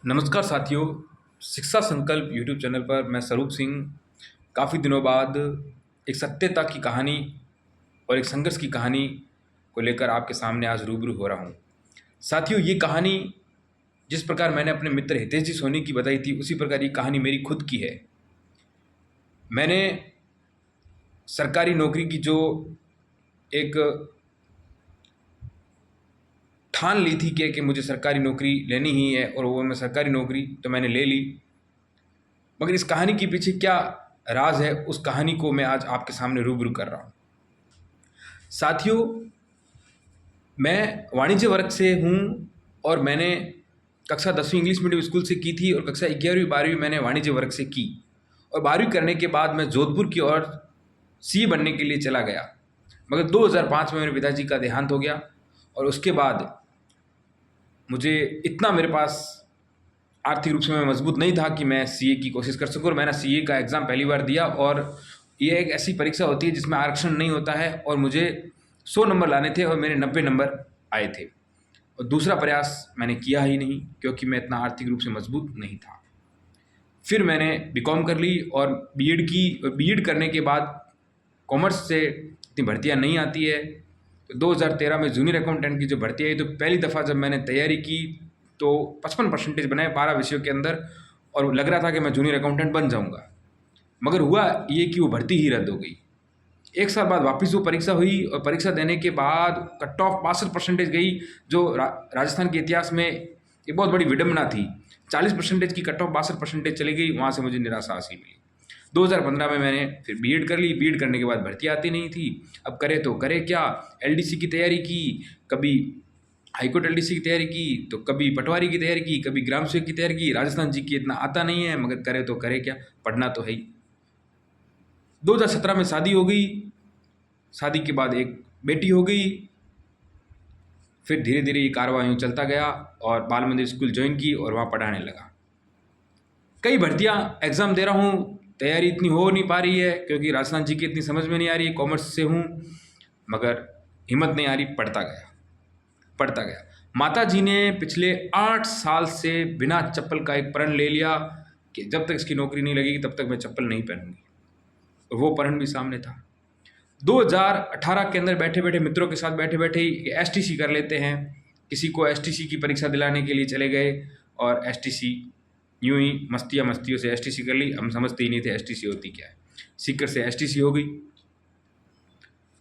नमस्कार साथियों, शिक्षा संकल्प यूट्यूब चैनल पर मैं स्वरूप सिंह काफ़ी दिनों बाद एक सत्यता की कहानी और एक संघर्ष की कहानी को लेकर आपके सामने आज रूबरू हो रहा हूँ। साथियों, ये कहानी जिस प्रकार मैंने अपने मित्र हितेश जी सोनी की बताई थी, उसी प्रकार ये कहानी मेरी खुद की है। मैंने सरकारी नौकरी की जो एक ठान ली थी कि मुझे सरकारी नौकरी लेनी ही है, और वो मैं सरकारी नौकरी तो मैंने ले ली। मगर इस कहानी के पीछे क्या राज है, उस कहानी को मैं आज आपके सामने रूबरू कर रहा हूँ। साथियों, मैं वाणिज्य वर्ग से हूँ और मैंने कक्षा 10वीं इंग्लिश मीडियम स्कूल से की थी और कक्षा 11वीं 12वीं मैंने वाणिज्य वर्ग से की। और 12वीं करने के बाद मैं जोधपुर की ओर सीए बनने के लिए चला गया। मगर 2005 में मेरे पिताजी का देहांत हो गया और उसके बाद मुझे इतना मेरे पास आर्थिक रूप से मैं मजबूत नहीं था कि मैं सीए की कोशिश कर सकूँ। और मैंने सीए का एग्ज़ाम पहली बार दिया, और ये एक ऐसी परीक्षा होती है जिसमें आरक्षण नहीं होता है, और मुझे 100 नंबर लाने थे और मेरे 90 नंबर आए थे। और दूसरा प्रयास मैंने किया ही नहीं क्योंकि मैं इतना आर्थिक रूप से मजबूत नहीं था। फिर मैंने बीकॉम कर ली और बीएड की। बीएड करने के बाद कॉमर्स से इतनी भर्तियाँ नहीं आती है, तो 2013 में जूनियर अकाउंटेंट की जो भर्ती आई, तो पहली दफ़ा जब मैंने तैयारी की तो 55% बनाए 12 विषयों के अंदर, और लग रहा था कि मैं जूनियर अकाउंटेंट बन जाऊंगा। मगर हुआ ये कि वो भर्ती ही रद्द हो गई। एक साल बाद वापस वो परीक्षा हुई और परीक्षा देने के बाद कट ऑफ 62% गई, जो राजस्थान के इतिहास में एक बहुत बड़ी विडंबना थी। 40% की कट ऑफ 62% चली गई, वहाँ से मुझे निराशा हासिल मिली। 2015 में मैंने फिर बीएड कर ली। बीएड करने के बाद भर्ती आती नहीं थी। अब करे तो करे क्या, एलडीसी की तैयारी की, कभी हाईकोर्ट एलडीसी की तैयारी की, तो कभी पटवारी की तैयारी की, कभी ग्राम सेवक की तैयारी की। राजस्थान जी की इतना आता नहीं है, मगर करे तो करे क्या, पढ़ना तो है ही। 2017 में शादी हो गई। शादी के बाद एक बेटी हो गई। फिर धीरे धीरे ये कारवां यूँ चलता गया और बाल मंदिर स्कूल ज्वाइन की और वहाँ पढ़ाने लगा। कई भर्तियाँ एग्ज़ाम दे रहा हूँ, तैयारी इतनी हो नहीं पा रही है क्योंकि राजस्थान जी की इतनी समझ में नहीं आ रही है, कॉमर्स से हूँ, मगर हिम्मत नहीं आ रही, पढ़ता गया पढ़ता गया। माता जी ने पिछले 8 साल से बिना चप्पल का एक प्रण ले लिया कि जब तक इसकी नौकरी नहीं लगेगी तब तक मैं चप्पल नहीं पहनूंगी, और वो प्रण भी सामने था। 2018 के अंदर बैठे बैठे मित्रों के साथ बैठे बैठे ही एसटीसी कर लेते हैं, किसी को एसटीसी की परीक्षा दिलाने के लिए चले गए, और एसटीसी यूं ही मस्तियों से एसटीसी कर ली। हम समझते ही नहीं थे एसटीसी होती क्या है। सीकर से एसटीसी हो गई।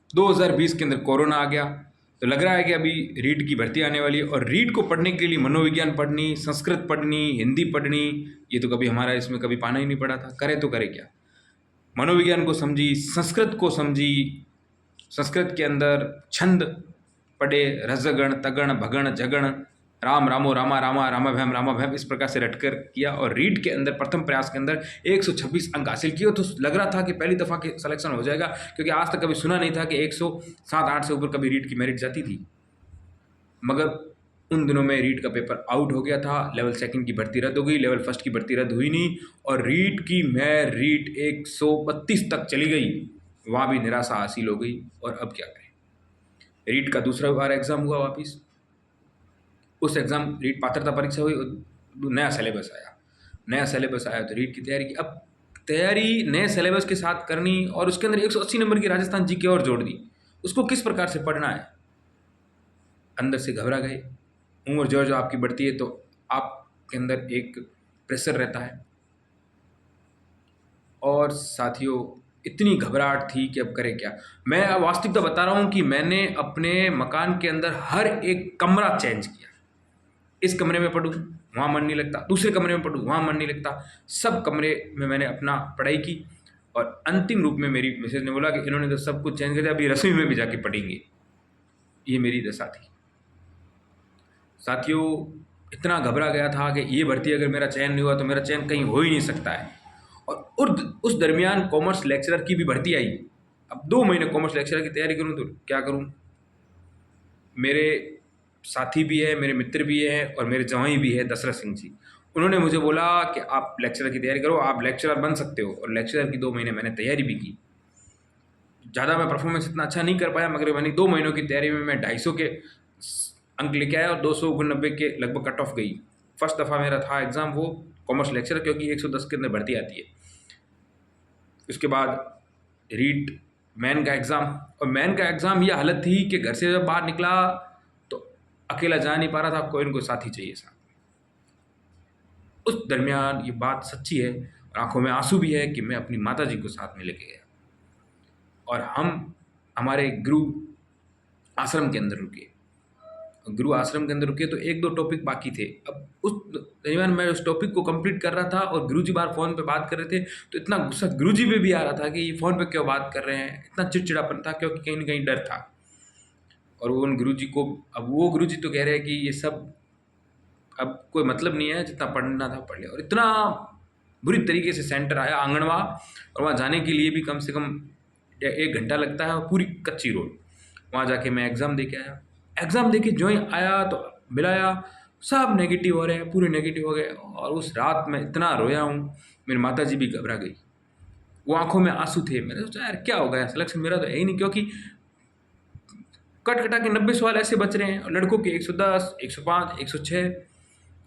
2020 के अंदर कोरोना आ गया, तो लग रहा है कि अभी रीट की भर्ती आने वाली है, और रीट को पढ़ने के लिए मनोविज्ञान पढ़नी, संस्कृत पढ़नी, हिंदी पढ़नी, ये तो कभी हमारा इसमें कभी पाना ही नहीं पड़ा था। करे तो करे क्या, मनोविज्ञान को समझी, संस्कृत को समझी, संस्कृत के अंदर छंद पढ़े, रसगण तगण भगण जगण, राम रामो रामा रामा रामा भैम, इस प्रकार से रटकर किया। और रीड के अंदर प्रथम प्रयास के अंदर 126 अंक हासिल किए। तो लग रहा था कि पहली दफ़ा के सिलेक्शन हो जाएगा, क्योंकि आज तक कभी सुना नहीं था कि 107-8 से ऊपर कभी रीड की मेरिट जाती थी। मगर उन दिनों में रीड का पेपर आउट हो गया था, लेवल सेकंड की भर्ती रद्द हो गई, लेवल फर्स्ट की भर्ती रद्द हुई नहीं, और रीड 132 तक चली गई। वहाँ भी निराशा हासिल हो गई, और अब क्या करें। रीट का दूसरा बार एग्ज़ाम हुआ वापस। उस एग्ज़ाम रीट पात्रता परीक्षा हुई, नया सिलेबस आया तो रीट की तैयारी की। अब तैयारी नए सिलेबस के साथ करनी, और उसके अंदर 180 नंबर की राजस्थान जी की और जोड़ दी, उसको किस प्रकार से पढ़ना है। अंदर से घबरा गए। उम्र जो जो आपकी बढ़ती है तो आपके अंदर एक प्रेशर रहता है, और साथियों इतनी घबराहट थी कि अब करें क्या। मैं वास्तविकता बता रहा हूँ कि मैंने अपने मकान के अंदर हर एक कमरा चेंज किया। इस कमरे में पढ़ूँ, वहाँ मन नहीं लगता, दूसरे कमरे में पढ़ूँ, वहाँ मन नहीं लगता, सब कमरे में मैंने अपना पढ़ाई की। और अंतिम रूप में मेरी मिसेज ने बोला कि इन्होंने तो सब कुछ चेंज कर दिया, अभी रसोई में भी जाके पढ़ेंगे। ये मेरी दशा थी। साथियों, इतना घबरा गया था कि ये भर्ती अगर मेरा चयन नहीं हुआ तो मेरा चयन कहीं हो ही नहीं सकता है। और उस दरमियान कॉमर्स लेक्चरर की भी भर्ती आई। अब 2 महीने कॉमर्स लेक्चरर की तैयारी करूँ तो क्या करूँ। मेरे साथी भी है, मेरे मित्र भी है, और मेरे जवाई भी है दशरथ सिंह जी। उन्होंने मुझे बोला कि आप लेक्चरर की तैयारी करो, आप लेक्चरर बन सकते हो। और लेक्चरर की 2 महीने मैंने तैयारी भी की। ज़्यादा मैं परफॉर्मेंस इतना अच्छा नहीं कर पाया, मगर मैंने 2 महीनों की तैयारी में मैं 250 के अंक लेके आया, और 290 के लगभग कट ऑफ गई। फर्स्ट दफ़ा मेरा था एग्ज़ाम वो कॉमर्स लेक्चर, क्योंकि 110 के अंदर भर्ती आती है। उसके बाद रीट मैन का एग्ज़ाम, और मैन का एग्ज़ाम ये हालत थी कि घर से जब बाहर निकला तो अकेला जा नहीं पा रहा था, कोई न कोई साथी चाहिए साथ। उस दरमियान ये बात सच्ची है और आंखों में आंसू भी है कि मैं अपनी माताजी को साथ में लेके गया और हम हमारे गुरु आश्रम के अंदर रुके। गुरु आश्रम के अंदर रुके तो एक दो टॉपिक बाकी थे। अब उस दरमियान मैं उस टॉपिक को कंप्लीट कर रहा था और गुरुजी बाहर फ़ोन पे बात कर रहे थे, तो इतना गुस्सा गुरुजी पे भी आ रहा था कि ये फ़ोन पे क्यों बात कर रहे हैं, इतना चिड़चिड़ापन था क्योंकि कहीं न कहीं डर था। और वो उन गुरुजी को, अब वो गुरुजी तो कह रहे हैं कि ये सब अब कोई मतलब नहीं है, जितना पढ़ना था पढ़ लिया। और इतना बुरी तरीके से सेंटर आया आंगनवा, और वहाँ जाने के लिए भी कम से कम 1 घंटा लगता है और पूरी कच्ची रोड। वहाँ जाके मैं एग्ज़ाम दे के आया। एग्ज़ाम दे के जो ही आया तो मिलाया, सब नेगेटिव हो रहे हैं, पूरे नेगेटिव हो गए। और उस रात में इतना रोया हूँ, मेरी माताजी भी घबरा गई, वो आंखों में आंसू थे। मैंने सोचा यार क्या हो गया, सिलेक्शन मेरा तो है ही नहीं, क्योंकि कट कटा के 90 सवाल ऐसे बच रहे हैं और लड़कों के 110, 105, 106।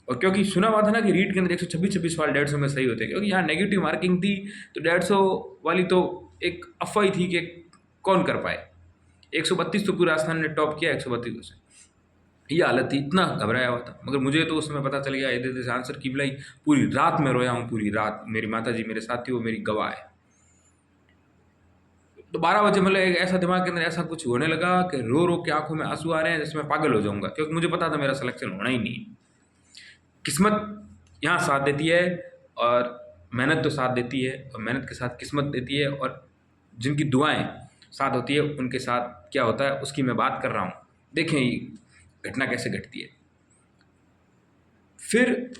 और क्योंकि सुना हुआ था ना कि रीट के अंदर 126 सवाल 150 में सही होते हैं, क्योंकि यहाँ नेगेटिव मार्किंग थी, तो 150 वाली तो एक अफवाह ही थी कि कौन कर पाए। 132 तो पूरे राजस्थान ने टॉप किया 132 से। ये हालत थी, इतना घबराया हुआ था। मगर मुझे तो उस समय पता चल गया, इधर से आंसर की बिलाई। पूरी रात में रोया हूँ, पूरी रात। मेरी माता जी मेरे साथी, वो मेरी गवाह है। तो 12 बजे मतलब एक ऐसा दिमाग के अंदर ऐसा कुछ होने लगा कि रो रो के आंखों में आंसू आ रहे हैं, जैसे मैं पागल हो जाऊंगा, क्योंकि मुझे पता था मेरा सिलेक्शन होना ही नहीं। किस्मत यहाँ साथ देती है और मेहनत तो साथ देती है, और मेहनत के साथ किस्मत देती है, और जिनकी दुआएं साथ होती है उनके साथ क्या होता है उसकी मैं बात कर रहा हूँ। देखें ये घटना कैसे घटती है। फिर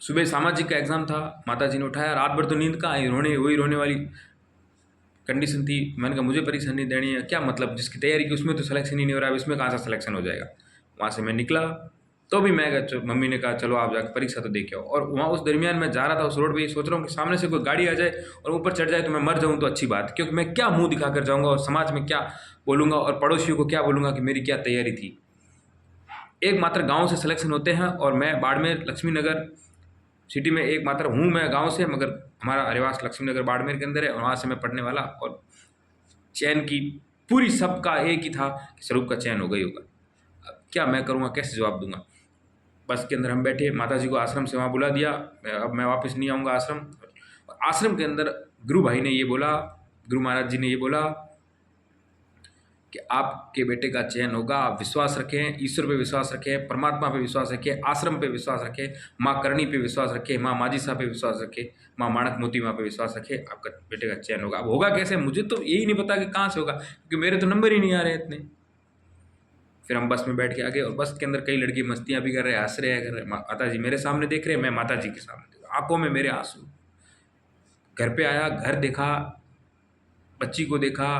सुबह सामाजिक का एग्ज़ाम था, माताजी ने उठाया, रात भर तो नींद कहाँ आई, वही रोने वाली कंडीशन थी। मैंने कहा मुझे परीक्षा नहीं देनी है, क्या मतलब, जिसकी तैयारी की उसमें तो सिलेक्शन ही नहीं हो रहा है, इसमें कहाँ से सिलेक्शन हो जाएगा। वहाँ से मैं निकला तो भी मैं मम्मी ने कहा चलो आप जाकर परीक्षा तो दे के आओ। और वहाँ उस दरमियान मैं जा रहा था उस रोड पे, ये सोच रहा हूँ कि सामने से कोई गाड़ी आ जाए और ऊपर चढ़ जाए तो मैं मर जाऊँ तो अच्छी बात, क्योंकि मैं क्या मुँह दिखा कर जाऊँगा और समाज में क्या बोलूँगा और पड़ोसियों को क्या बोलूँगा कि मेरी क्या तैयारी थी। एकमात्र गाँव से सिलेक्शन होते हैं और मैं बाड़मेर लक्ष्मी नगर सिटी में एकमात्र हूँ मैं गाँव से, मगर हमारा रहवास लक्ष्मी नगर बाड़मेर के अंदर है और वहाँ से मैं पढ़ने वाला। और चयन की पूरी सबका एक ही था कि स्वरूप का चयन हो गई होगा। अब क्या मैं करूँगा, कैसे जवाब दूंगा। बस के अंदर हम बैठे, माताजी को आश्रम से वहाँ बुला दिया, अब मैं वापस नहीं आऊँगा आश्रम। आश्रम के अंदर गुरु भाई ने ये बोला, गुरु महाराज जी ने ये बोला कि आपके बेटे का चयन होगा, आप विश्वास रखें, ईश्वर पे विश्वास रखें, परमात्मा पे विश्वास रखें, आश्रम पे विश्वास रखें, माँ करणी पे विश्वास रखें, माँ माजी साहब पे विश्वास रखें, माँ माणक मोती माँ पे विश्वास रखें, आपका बेटे का चयन होगा। अब होगा कैसे, मुझे तो यही नहीं पता कि कहाँ से होगा, क्योंकि मेरे तो नंबर ही नहीं आ रहे इतने। फिर हम बस में बैठ के आ गए और बस के अंदर कई लड़के मस्तियाँ भी कर रहे, हंस रहे हैं, कर रहे। माता जी मेरे सामने देख रहे, मैं माता जी के सामने देख, आंखों में मेरे आंसू। घर पे आया, घर देखा, बच्ची को देखा,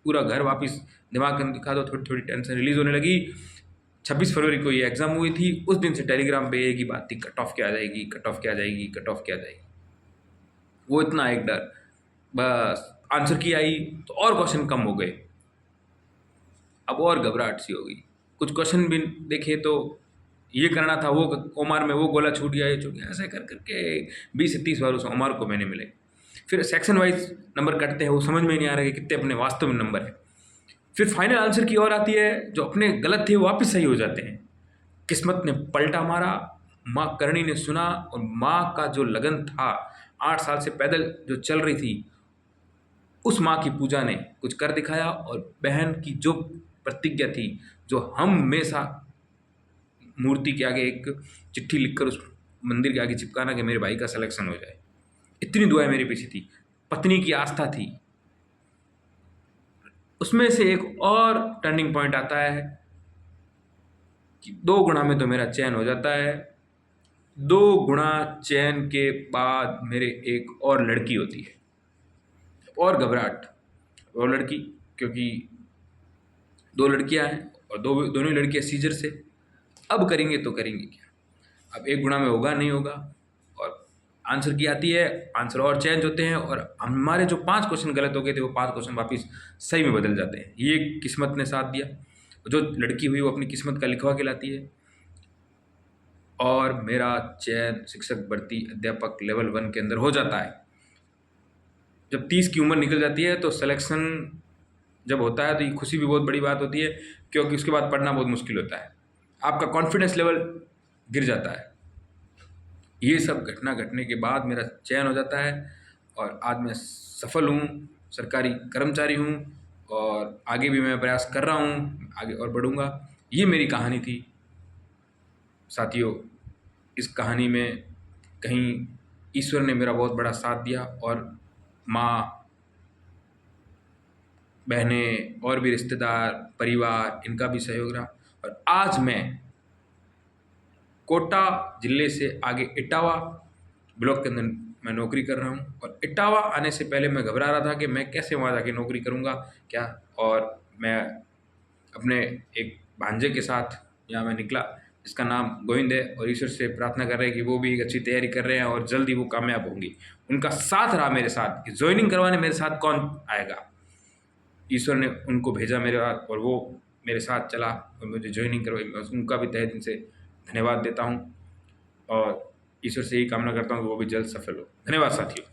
पूरा घर वापस दिमाग के अंदर दिखा, तो थोड़ी थोड़ी टेंशन रिलीज़ होने लगी। 26 फरवरी को ये एग्ज़ाम हुई थी, उस दिन से टेलीग्राम पे एक ही बात थी, कट ऑफ क्या आ जाएगी, कट ऑफ क्या आ जाएगी, कट ऑफ क्या आ जाएगी। वो इतना एक डर, बस आंसर की आई तो और क्वेश्चन कम हो गए, अब और घबराहट सी हो गई। कुछ क्वेश्चन भी देखे तो ये करना था, वो ओमार में वो गोला छूट गया, ये छूट गया, ऐसे कर करके 20 से 30 बार उस ओमार को मैंने मिले। फिर सेक्शन वाइज नंबर कटते हैं, वो समझ में नहीं आ रहा है कि कितने अपने वास्तव में नंबर है। फिर फाइनल आंसर की ओर आती है, जो अपने गलत थे वो वापस सही हो जाते हैं। किस्मत ने पलटा मारा, माँ करणी ने सुना, और माँ का जो लगन था, 8 साल से पैदल जो चल रही थी, उस माँ की पूजा ने कुछ कर दिखाया। और बहन की जो प्रतिज्ञा थी, जो हम हमेशा मूर्ति के आगे एक चिट्ठी लिखकर उस मंदिर के आगे चिपकाना कि मेरे भाई का सिलेक्शन हो जाए, इतनी दुआएं मेरे पीछे थी, पत्नी की आस्था थी। उसमें से एक और टर्निंग पॉइंट आता है कि 2 गुणा में तो मेरा चयन हो जाता है। 2 गुणा चयन के बाद मेरे एक और लड़की होती है, और घबराहट। और लड़की, क्योंकि 2 लड़कियां हैं और दोनों ही लड़कियां सीजर से, अब करेंगे तो करेंगे क्या। अब 1 गुणा में होगा नहीं होगा, और आंसर की आती है, आंसर और चेंज होते हैं, और हमारे जो 5 क्वेश्चन गलत हो गए थे वो 5 क्वेश्चन वापस सही में बदल जाते हैं। ये किस्मत ने साथ दिया। जो लड़की हुई वो अपनी किस्मत का लिखवा के लाती है। और मेरा चयन शिक्षक भर्ती अध्यापक लेवल 1 के अंदर हो जाता है। जब 30 की उम्र निकल जाती है तो सिलेक्शन जब होता है तो ये खुशी भी बहुत बड़ी बात होती है, क्योंकि उसके बाद पढ़ना बहुत मुश्किल होता है, आपका कॉन्फिडेंस लेवल गिर जाता है। ये सब घटना घटने के बाद मेरा चयन हो जाता है और आज मैं सफल हूँ, सरकारी कर्मचारी हूँ और आगे भी मैं प्रयास कर रहा हूँ, आगे और बढ़ूँगा। ये मेरी कहानी थी साथियों। इस कहानी में कहीं ईश्वर ने मेरा बहुत बड़ा साथ दिया और माँ, बहनें और भी रिश्तेदार, परिवार, इनका भी सहयोग रहा और आज मैं कोटा ज़िले से आगे इटावा ब्लॉक के अंदर मैं नौकरी कर रहा हूँ। और इटावा आने से पहले मैं घबरा रहा था कि मैं कैसे वहाँ जाके नौकरी करूँगा क्या, और मैं अपने एक भांजे के साथ यहाँ मैं निकला जिसका नाम गोविंद है, और ईश्वर से प्रार्थना कर रहे हैं कि वो भी एक अच्छी तैयारी कर रहे हैं और जल्दी वो कामयाब होंगी। उनका साथ रहा मेरे साथ कि ज्वाइनिंग करवाने मेरे साथ कौन आएगा, ईश्वर ने उनको भेजा मेरे पास और वो मेरे साथ चला और मुझे ज्वाइनिंग करवाई। मैं उनका भी तहे दिल से धन्यवाद देता हूँ और ईश्वर से यही कामना करता हूँ कि वो भी जल्द सफल हो। धन्यवाद साथियों।